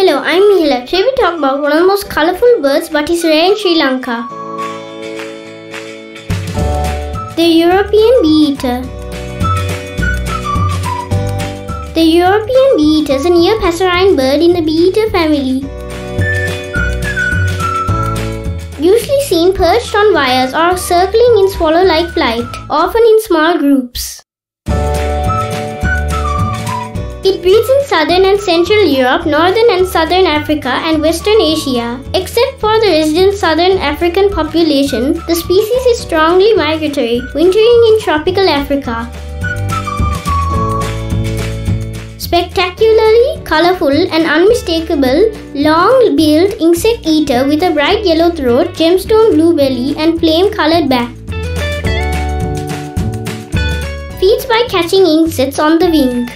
Hello, I'm Mihela. Today we talk about one of the most colorful birds but is rare in Sri Lanka. The European Bee-eater. The European bee-eater is a near passerine bird in the bee-eater family. Usually seen perched on wires or circling in swallow-like flight, often in small groups. It breeds in southern and central Europe, northern and southern Africa, and western Asia. Except for the resident southern African population, the species is strongly migratory, wintering in tropical Africa. Spectacularly colorful and unmistakable, long-billed insect eater with a bright yellow throat, gemstone blue belly, and flame-colored back. Feeds by catching insects on the wing.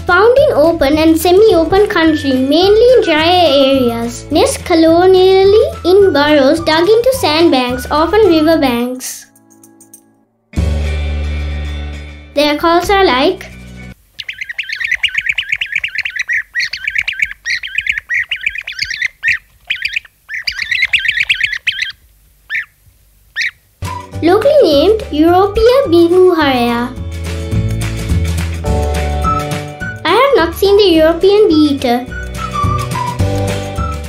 Found in open and semi-open country, mainly in drier areas. Nest colonially in burrows dug into sandbanks, often river banks. Their calls are like locally named Europeo Bingu Haraya. I have not seen the European bee-eater.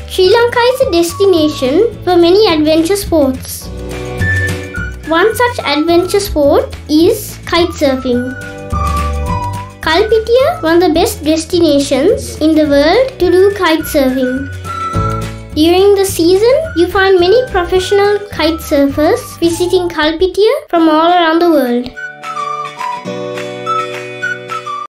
Sri Lanka is a destination for many adventure sports. One such adventure sport is kitesurfing. Guêpier, one of the best destinations in the world to do kitesurfing. During the season, you find many professional kitesurfers visiting Guêpier from all around the world.